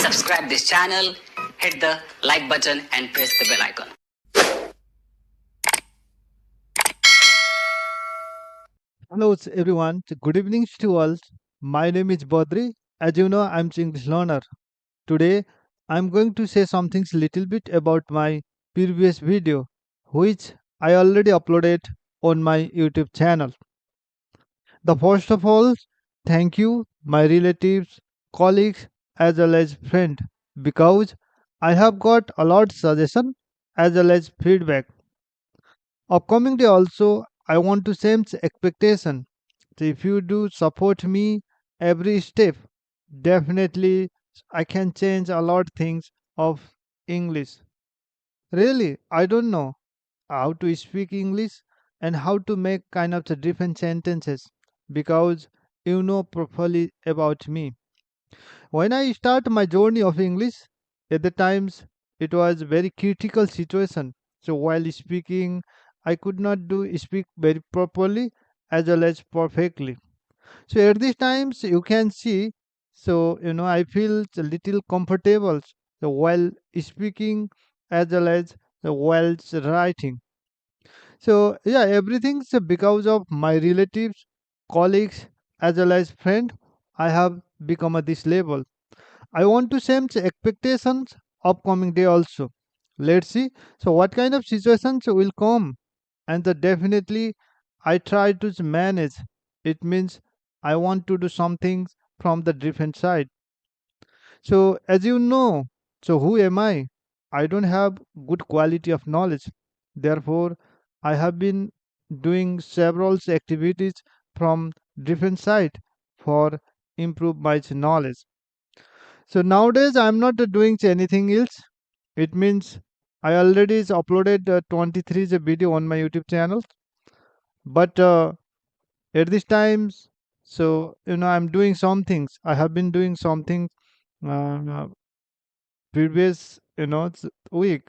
subscribe this channel, hit the like button and press the bell icon. Hello everyone. Good evening to all. My name is Badri. As you know, I'm English learner. Today, I'm going to say something little bit about my previous video, which I already uploaded on my YouTube channel. The first of all, thank you, my relatives, colleagues, as well as friend, because I have got a lot suggestion as well as feedback. Upcoming day also, I want to same expectation. So if you do support me every step, definitely I can change a lot things of English. Really, I don't know how to speak English and how to make kind of the different sentences because you know properly about me. When I start my journey of English, at the times it was very critical situation. So while speaking, I could not do speak very properly as well as perfectly. So at these times you can see, so I feel a little comfortable so while speaking as well as while writing. So yeah, everything's because of my relatives, colleagues as well as friend. I have become at this level. I want to set expectations upcoming day also. Let's see. So what kind of situations will come, and definitely I try to manage. It means I want to do some things from the different side. So as you know, so who am I? I don't have good quality of knowledge. Therefore, I have been doing several activities from different side for improve my knowledge. So nowadays I'm not doing anything else. It means I already uploaded 23 video on my YouTube channel. But at this times, so I'm doing some things. I have been doing something uh, previous week.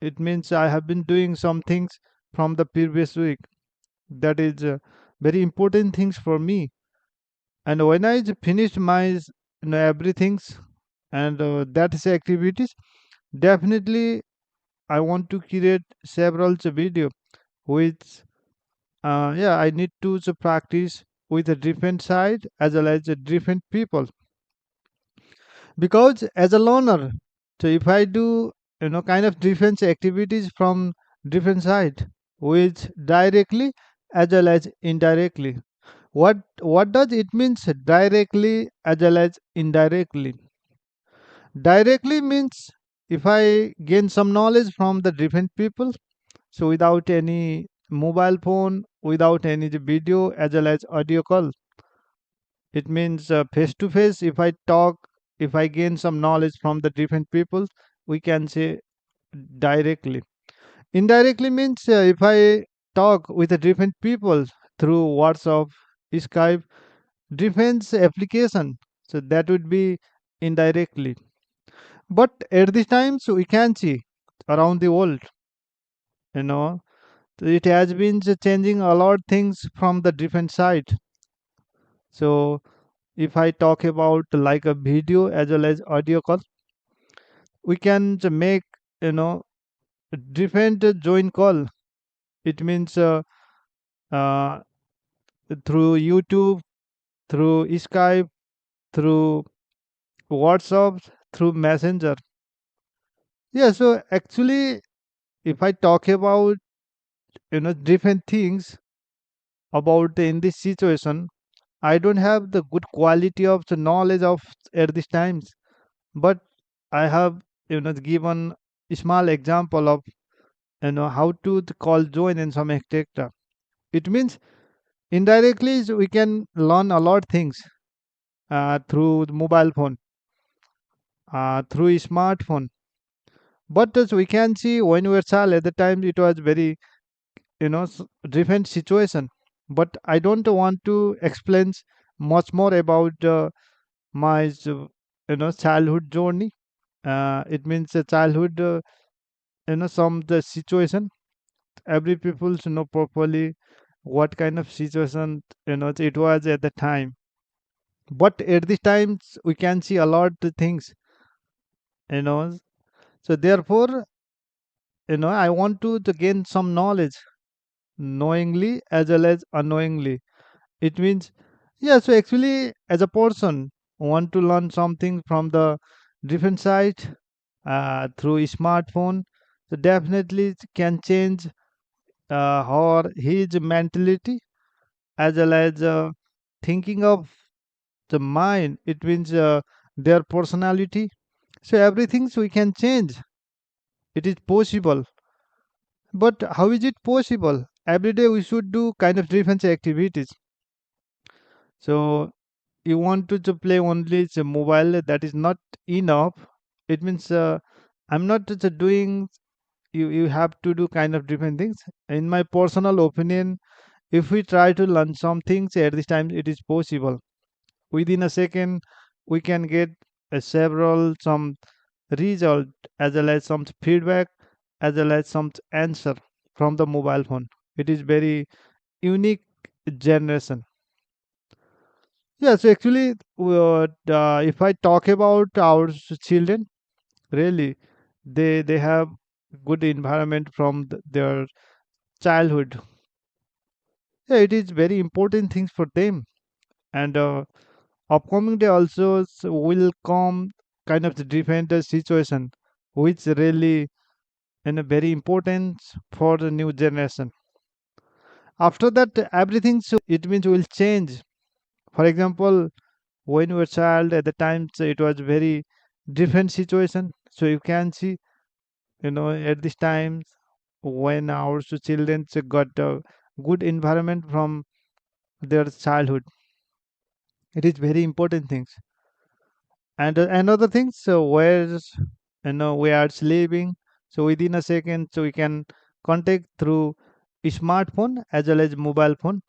It means I have been doing some things from the previous week. That is very important things for me. And when I finished my everything's and that is activities, definitely I want to create several video which yeah I need to practice with a different side as well as different people because as a learner, so if I do kind of different activities from different side which directly as well as indirectly. What does it means directly as well as indirectly? Directly means if I gain some knowledge from the different people, so without any mobile phone, without any video as well as audio call, it means face to face. If I talk, if I gain some knowledge from the different people, we can say directly. Indirectly means if I talk with the different people through WhatsApp, Skype, different application, so that would be indirectly. But at this time, so we can see around the world, you know, it has been changing a lot things from the different side. So if I talk about like a video as well as audio call, we can make you know different join call. It means uh, through YouTube, through Skype, through WhatsApp, through Messenger. Yeah, so actually, if I talk about different things about in this situation, I don't have the good quality of the knowledge of at these times, but I have given a small example of how to call join and some etc. It means indirectly we can learn a lot things through the mobile phone, through a smartphone. But as we can see, when we were child at the time, it was very different situation. But I don't want to explain much more about my childhood journey. It means childhood some the situation every people should know properly what kind of situation it was at the time. But at this times we can see a lot of things you know. So therefore, I want to gain some knowledge knowingly as well as unknowingly. It means, yeah, so actually, as a person, want to learn something from the different side through a smartphone, so definitely it can change her his mentality as well as thinking of the mind. It means their personality. So everything so we can change. It is possible. But how is it possible? Every day we should do kind of different activities. So you want to play only the mobile, that is not enough. It means I'm not just doing, you have to do kind of different things. In my personal opinion, if we try to learn some things at this time, it is possible. Within a second, we can get several some result as well as some feedback as well as some answer from the mobile phone. It is very unique generation. Yeah, so actually, if I talk about our children, really, they have good environment from their childhood. Yeah, it is very important things for them. And upcoming day also will come kind of the different situation, which really very important for the new generation. After that, everything so it means will change. For example, when you were child at the time, so it was very different situation. So you can see, at this time when our children got a good environment from their childhood, it is very important things. And another thing, so where we are sleeping, so within a second, so we can contact through a smartphone as well as mobile phone.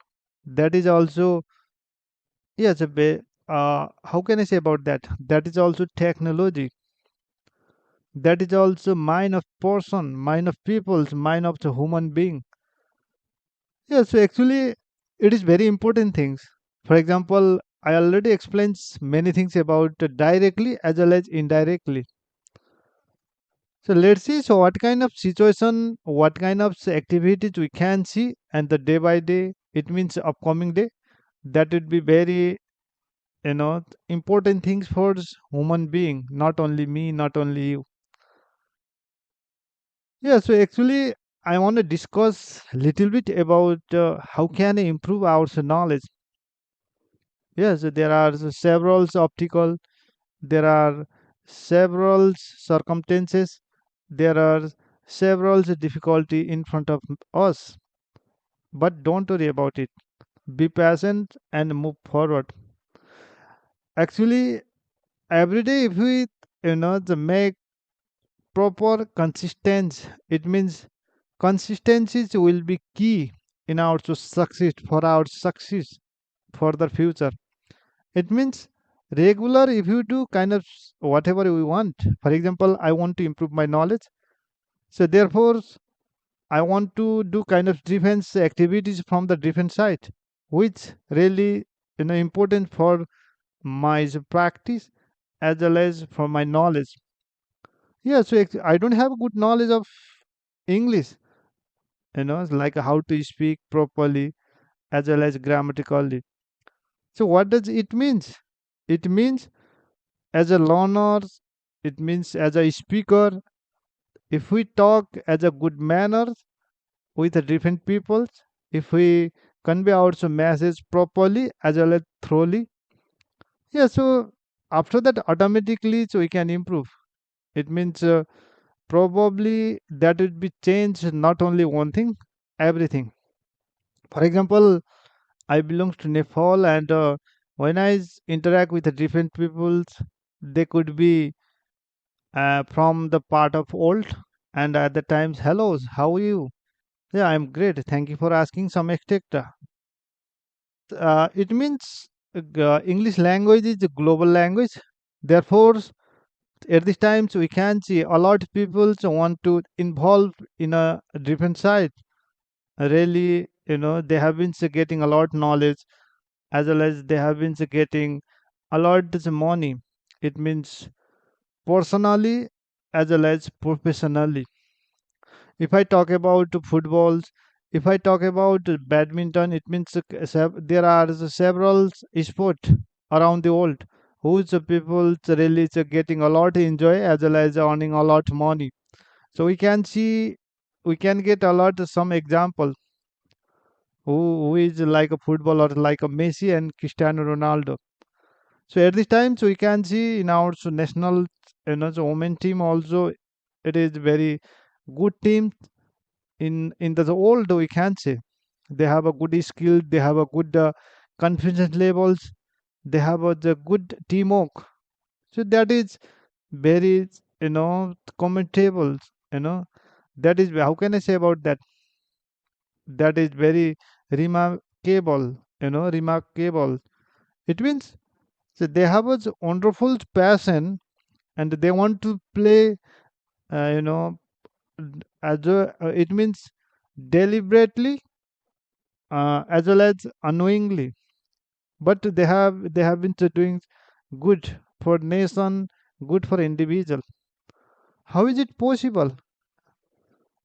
That is also, yes, how can I say about that? That is also technology. That is also mind of person, mind of peoples, mind of the human being. Yeah, so actually, it is very important things. For example, I already explained many things about directly as well as indirectly. So let's see. So what kind of situation, what kind of activities we can see, and the day by day, it means upcoming day. That would be very, important things for human being, not only me, not only you. Yeah. So actually, I want to discuss little bit about how can I improve our knowledge. Yes, there are several obstacles. There are several circumstances. There are several difficulty in front of us. But don't worry about it. Be patient and move forward. Actually, every day if we the make proper consistency, it means consistencies will be key in our to success for our success for the future. It means regular if you do kind of whatever we want. For example, I want to improve my knowledge. So therefore I want to do kind of different activities from the different side, which really important for my practice as well as for my knowledge. Yeah, so I don't have a good knowledge of English, it's like how to speak properly as well as grammatically. So what does it means? It means as a learner, it means as a speaker, if we talk as a good manner with the different peoples, if we convey our message properly as well as thoroughly, yeah, so after that automatically so we can improve. It means probably that would be changed not only one thing, everything. For example, I belong to Nepal, and when interact with the different peoples, they could be from the part of old, and at the times, hellos, how are you? Yeah, I'm great. Thank you for asking some etc. It means English language is a global language. Therefore, at this times we can see a lot of people want to involve in a different side. Really, they have been getting a lot knowledge as well as they have been getting a lot of money. It means personally as well as professionally. If I talk about footballs, if I talk about badminton, it means there are several sports around the world whose people really is getting a lot enjoy as well as earning a lot money. So we can see, we can get a lot some example who is like a footballer like a Messi and Cristiano Ronaldo. So at this time, so we can see in our national, so women team also, it is very good team in the old, we can say they have a good skill, they have a good confidence levels, they have the good teamwork. So that is very, commentables, you know that is, how can I say about that, that is very remarkable, remarkable. It means, so they have a wonderful passion and they want to play, uh, you know it means deliberately, as well as unknowingly, but they have been doing good for nation, good for individual. How is it possible?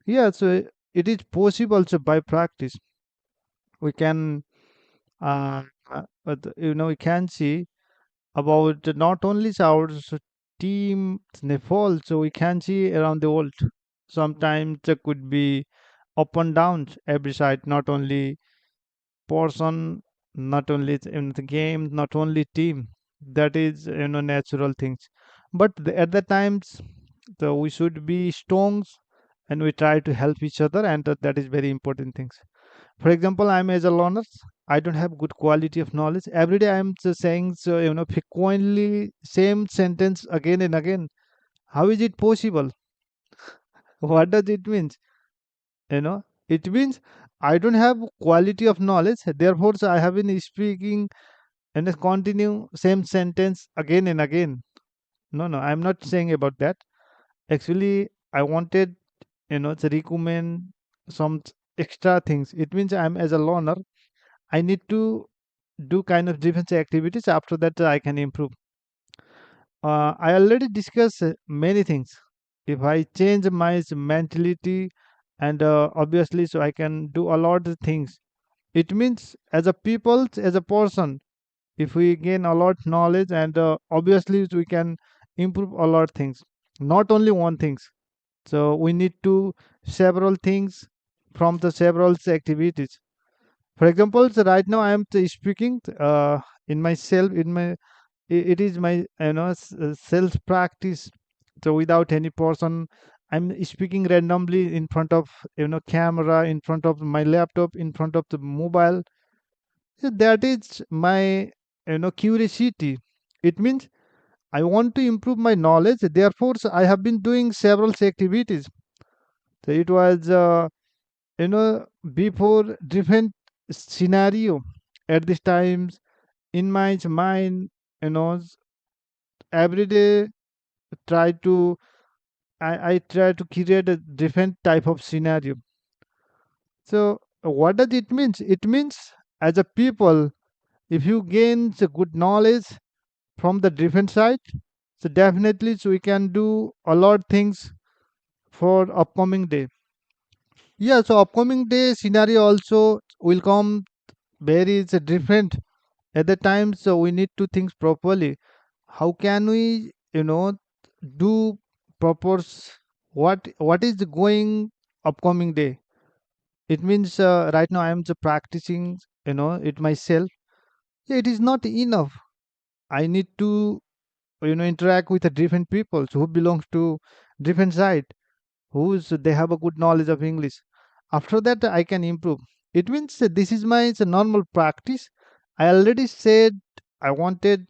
Yeah, so it is possible, so by practice we can, we can see about not only our team Nepal, so we can see around the world. Sometimes there could be up and downs every side, not only person, not only in the game, not only team. That is, natural things. But at the times, so we should be strong and we try to help each other, and that is very important things. For example, I'm as a learner, I don't have good quality of knowledge. Every day I'm just saying, so frequently same sentence again and again. How is it possible? What does it mean? It means I don't have quality of knowledge. Therefore, so I have been speaking and continue same sentence again and again. No, no, I'm not saying about that. Actually, I wanted, to recommend some extra things. It means I'm as a learner, I need to do kind of different activities. After that, I can improve. I already discussed many things. If I change my mentality, and obviously, so I can do a lot of things. It means as a people, as a person, if we gain a lot knowledge, and obviously we can improve a lot things. Not only one things. So we need to several things from the several activities. For example, so right now I am speaking in myself, in my it is my, self practice. So without any person, I'm speaking randomly in front of, camera, in front of my laptop, in front of the mobile. So that is my, curiosity. It means I want to improve my knowledge. Therefore, so I have been doing several activities. So it was, before different scenario at this times in my mind, every day try to I try to create a different type of scenario. So what does it means? It means as a people, if you gain the good knowledge from the different side, so definitely so we can do a lot things for upcoming day. Yeah, so upcoming day scenario also will come very different at the time. So we need to think properly. How can we, do proper what is going upcoming day? It means right now I am just practicing, it myself. Yeah, it is not enough. I need to, interact with the different people who belongs to different side, who's they have a good knowledge of English. After that, I can improve. It means that this is my, it's a normal practice. I already said I wanted,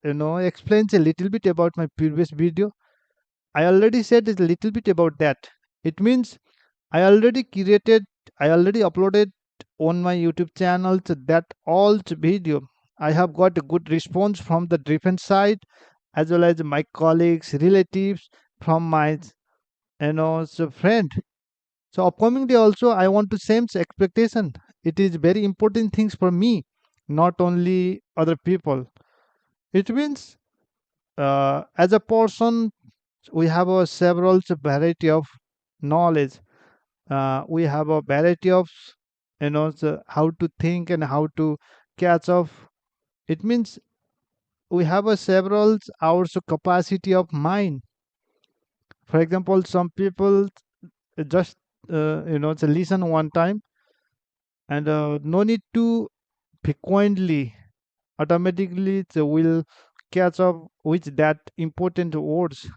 explain a little bit about my previous video. I already said a little bit about that. It means I already created, I already uploaded on my YouTube channel that all video. I have got a good response from the different side, as well as my colleagues, relatives, from my, so friend. So upcoming day also I want to same expectation. It is very important things for me, not only other people. It means as a person, We have a several variety of knowledge. We have a variety of how to think and how to catch up. It means we have a several hours of capacity of mind. For example, some people just to listen one time and no need to frequently automatically they will catch up with that important words.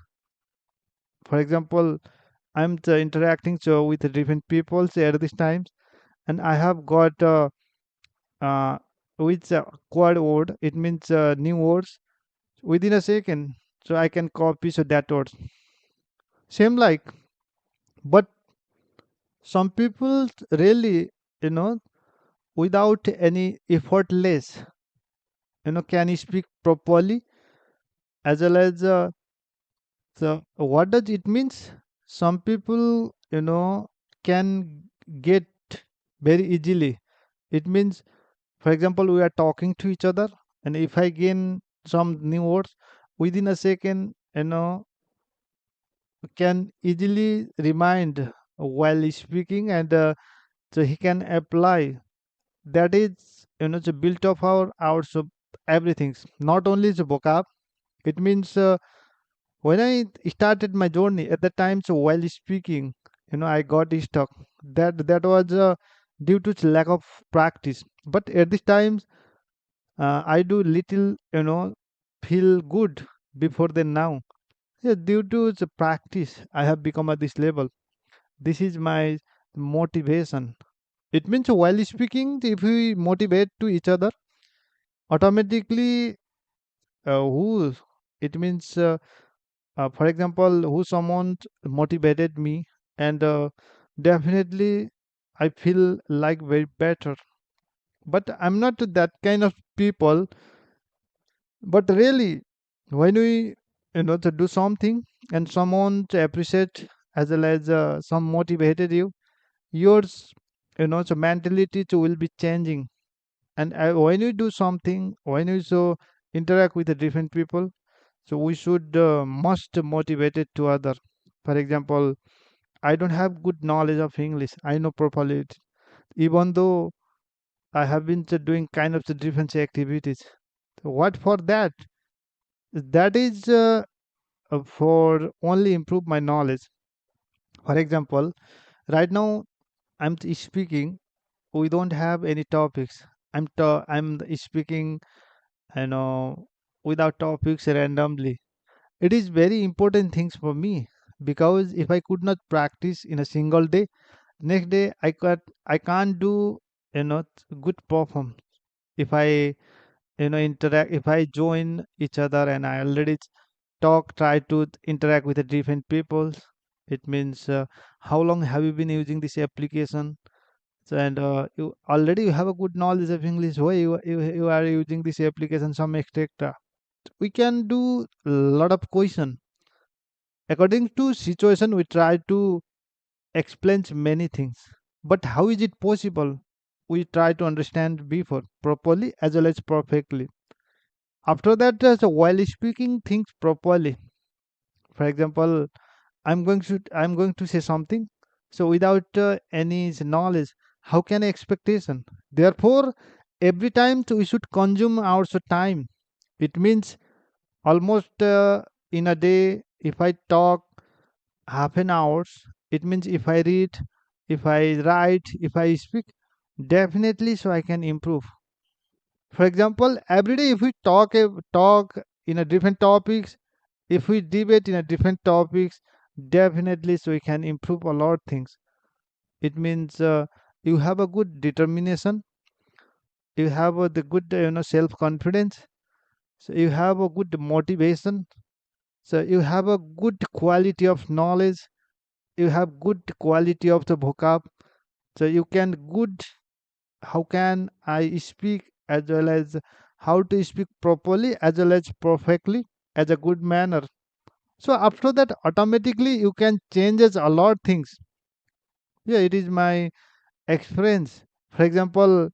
For example, I'm interacting with the different people at this time, and I have got uh, with quad word. It means new words within a second, so I can copy so that words. Same like, but some people really, you know, without any effortless, can speak properly as well as. So what does it means? Some people, can get very easily. It means, for example, we are talking to each other, and if I gain some new words within a second, can easily remind while speaking, and so he can apply. That is, the built of our so everything. Not only the vocab. It means. When I started my journey at the time, so while speaking, I got stuck. That was due to lack of practice. But at this time, I do little, feel good before than now. Yeah, due to the practice, I have become at this level. This is my motivation. It means while speaking, if we motivate to each other, automatically, who it means. For example, who someone motivated me, and definitely I feel like very better. But I'm not that kind of people. But really, when we to do something and someone to appreciate as well as some motivated you, yours so mentality to will be changing. And when you do something, when you so interact with the different people, so we should must motivate it to other. For example, I don't have good knowledge of English. I know properly it. Even though I have been doing kind of the different activities. So what for that? That is for only improve my knowledge. For example, right now I'm speaking. We don't have any topics. I'm speaking, without topics randomly. It is very important things for me because if I could not practice in a single day, next day I can't do good perform. If I interact, if I join each other and I already try to interact with the different people, it means how long have you been using this application? So, and you have a good knowledge of English. Why you are using this application? Some etc. We can do a lot of question according to situation. We try to explain many things, but how is it possible? We try to understand before properly as well as perfectly. After that, so while speaking things properly, for example, I'm going to say something, so without any knowledge, how can expectation? Therefore, every time we should consume our time. It means almost in a day, if I talk half an hour, it means if I read, if I write, if I speak, definitely so I can improve. For example, every day if we talk in a different topics, if we debate in a different topics, definitely so we can improve a lot of things. It means you have a good determination, you have the good self confidence, so you have a good motivation, so you have a good quality of knowledge, you have good quality of the vocab, so you can good how can I speak as well as how to speak properly as well as perfectly as a good manner. So after that, automatically you can changes a lot things. Yeah, it is my experience. For example,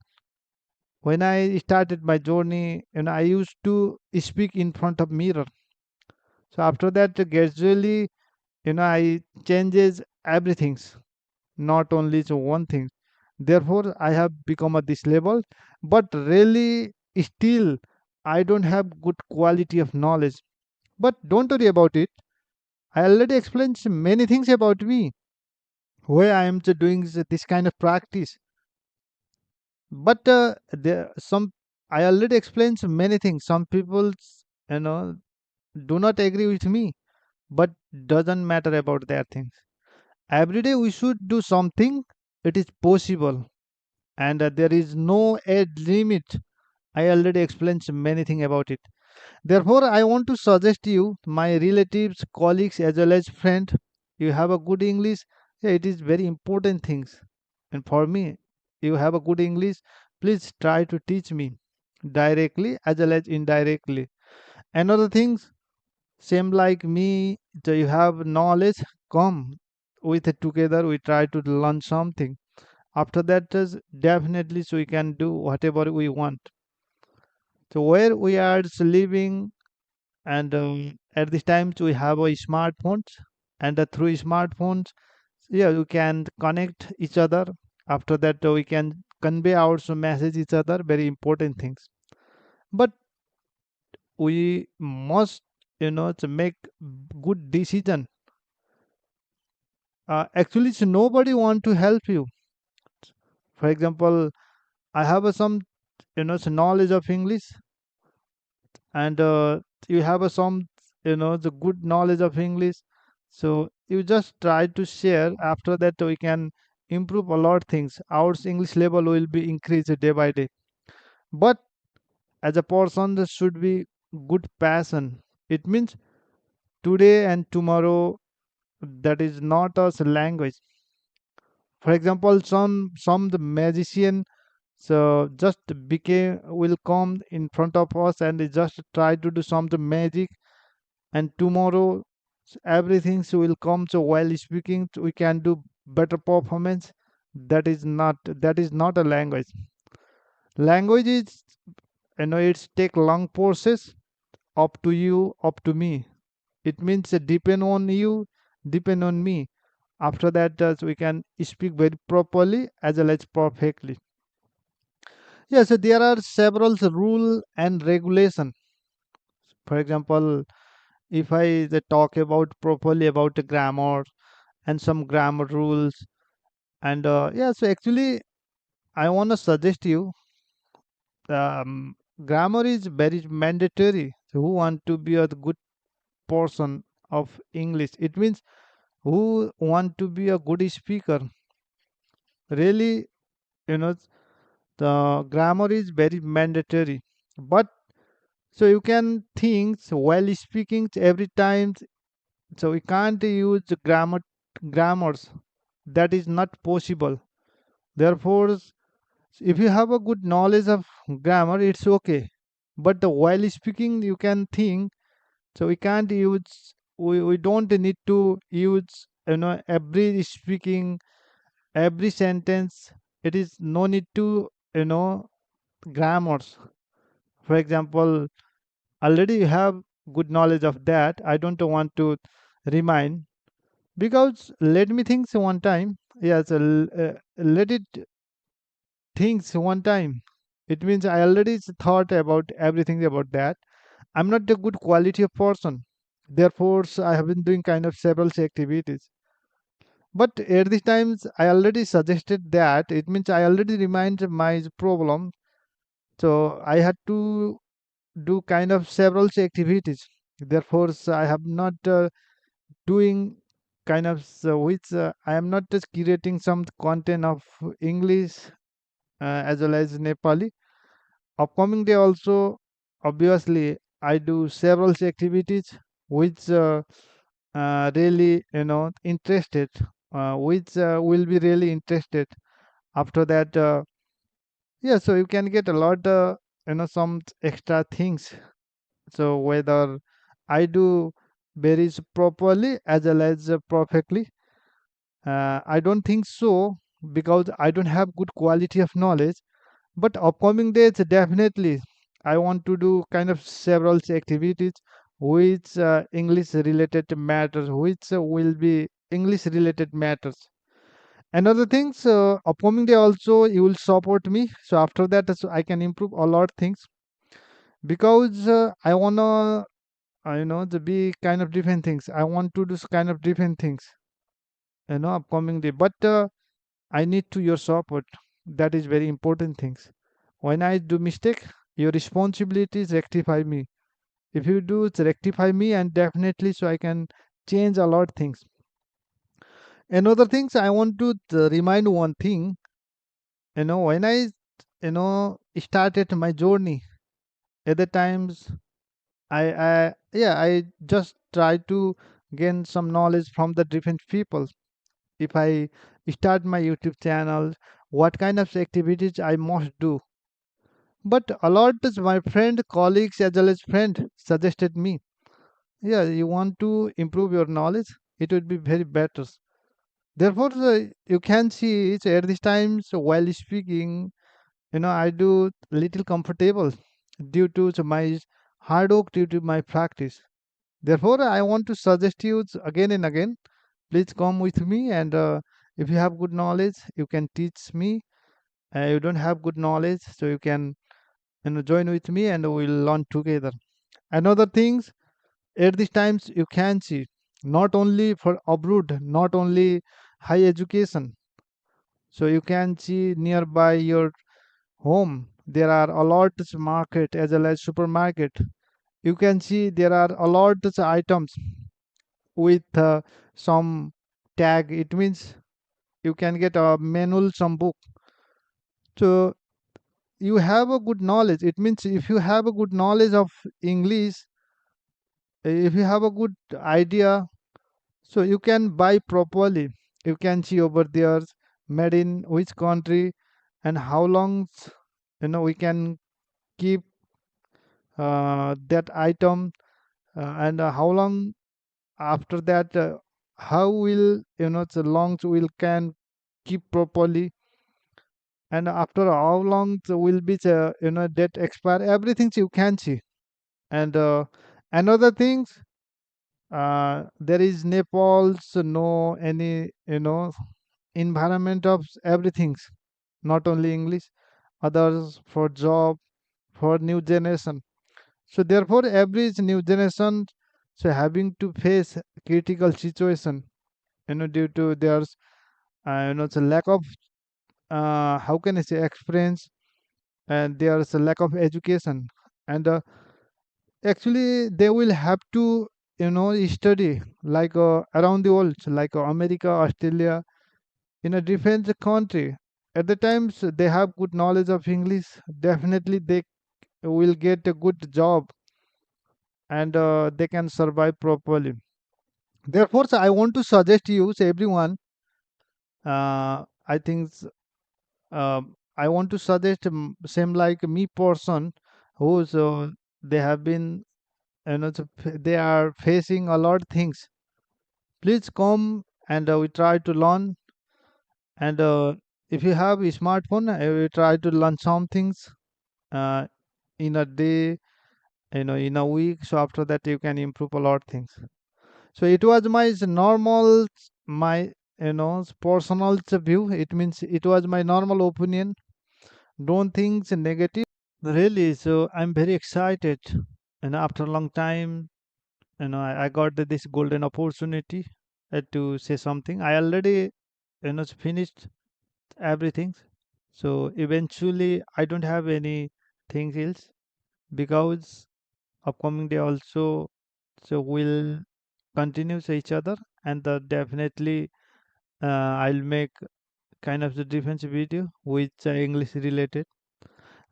when I started my journey, I used to speak in front of mirror. So after that, gradually, I changes everything, not only so one thing. Therefore, I have become at this level, but really still I don't have good quality of knowledge. But don't worry about it. I already explained many things about me, where I am doing this kind of practice. But there some I already explained many things. Some people, you know, do not agree with me, but doesn't matter about their things. Every day we should do something. It is possible, and there is no age limit. I already explained many things about it. Therefore, I want to suggest you, my relatives, colleagues, as well as friend, you have a good English. Yeah, it is very important things. And for me, you have a good English. Please try to teach me directly as well as indirectly. Another things, same like me, so you have knowledge. Come with it together. We try to learn something. After that, is definitely so we can do whatever we want. So where we are living, and at this time we have a smartphones, and through smartphones, yeah, we can connect each other. After that, we can convey our some message each other, very important things. But we must, to make good decision. Actually, so nobody want to help you. For example, I have some, some knowledge of English, and you have some, the good knowledge of English. So you just try to share. After that, we can improve a lot things. Our English level will be increased day by day. But as a person, there should be good passion. It means today and tomorrow. That is not a language. For example, some the magician, so just became will come in front of us and they just try to do some the magic, and tomorrow everything will come. So while speaking, we can do better performance. That is not a language. Language is, it's take long process, up to you, up to me. It means depend on you, depend on me. After that, we can speak very properly as well as perfectly. Yeah, so there are several rule and regulation. For example, if I talk about properly about the grammar and some grammar rules, and yeah, so actually I want to suggest you, um, grammar is very mandatory. So who want to be a good person of English, it means who want to be a good speaker, really, you know the grammar is very mandatory. But so you can think, so while speaking every time, so we can't use grammars. That is not possible. Therefore, if you have a good knowledge of grammar, it's okay. But while speaking, you can think. So we can't use. We don't need to use. Every speaking, every sentence. It is no need to. Grammars. For example, already you have good knowledge of that. I don't want to remind, because let me think one time. Yes, let it thinks one time. It means I already thought about everything about that. I'm not a good quality of person. Therefore, I have been doing kind of several activities. But at these times, I already suggested that. It means I already remind my problem. So I had to do kind of several activities. Therefore, I have not doing kind of which I am not just creating some content of English as well as Nepali. Upcoming day also, obviously, I do several activities which really, interested, which will be really interested. After that, yeah, so you can get a lot, some extra things. So whether I do very properly as well as perfectly, I don't think so, because I don't have good quality of knowledge. But upcoming days, definitely, I want to do kind of several activities which English related matters, which will be English related matters. Another things, upcoming day also you will support me. So after that, so I can improve a lot things because I wanna, to be kind of different things. I want to do kind of different things, upcoming day. But I need to your support. That is very important things. When I do mistake, your responsibility is rectify me. If you do, it's rectify me, and definitely so I can change a lot things. Another things I want to remind one thing. When I started my journey at the times, I just try to gain some knowledge from the different people. If I start my YouTube channel, what kind of activities I must do. But a lot of my friend, colleagues, as well as friend suggested me, yeah, you want to improve your knowledge, it would be very better. Therefore, you can see it's at this time, so while speaking, I do little comfortable due to my hard work, due to my practice. Therefore, I want to suggest you again and again, please come with me, and if you have good knowledge, you can teach me. You don't have good knowledge, so you can join with me, and we'll learn together. Another things, at these times you can see, not only for abroad, not only high education, so you can see nearby your home there are a lot of market as well as supermarket. You can see there are a lot of items with some tag. It means you can get a manual, some book. So you have a good knowledge. It means if you have a good knowledge of English, if you have a good idea, so you can buy properly. You can see over there made in which country, and how long we can keep that item, and how long after that, how will the long will can keep properly, and after how long will be that expire, everything you can see. And another things, there is Nepal's no any environment of everything, not only English, others for job, for new generation. So therefore, every new generation so having to face critical situation, due to there's it's a lack of how can I say experience, and there's a lack of education, and actually they will have to study like around the world, so like America, Australia, in a different country. At the times they have good knowledge of English, definitely they will get a good job, and they can survive properly. Therefore, I want to suggest you, so everyone, I think I want to suggest same like me person who's they have been they are facing a lot of things. Please come, and we try to learn. And if you have a smartphone, we try to learn some things uh, in a day, in a week. So after that, you can improve a lot of things. So it was my normal, my personal view. It means it was my normal opinion. Don't think it's negative. Really, so I'm very excited. And after a long time, I got this golden opportunity to say something. I already, finished everything. So eventually, I don't have anything else because upcoming day also, so we'll continue each other, and definitely I'll make kind of the defense video which English related.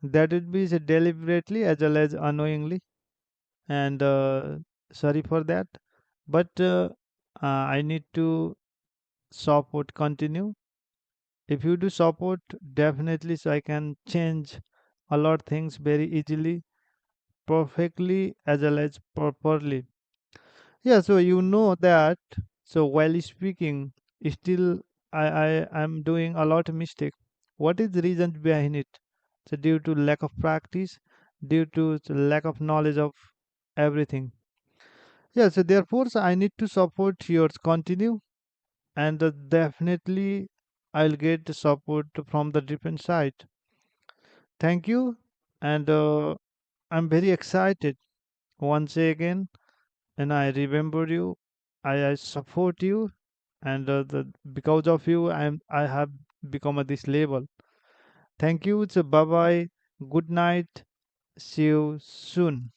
That would be deliberately as well as unknowingly, and sorry for that. But I need to support continue. If you do support, definitely so I can change a lot things very easily, perfectly as well as properly. Yeah, so that. So while speaking, still I'm doing a lot of mistake. What is the reason behind it? So due to lack of practice, due to the lack of knowledge of everything. Yeah, so therefore so I need to support yours continue, and definitely I'll get the support from the different side. Thank you, and I'm very excited once again, and I remember you. I support you, and because of you, I have become at this level. Thank you. So bye bye. Good night. See you soon.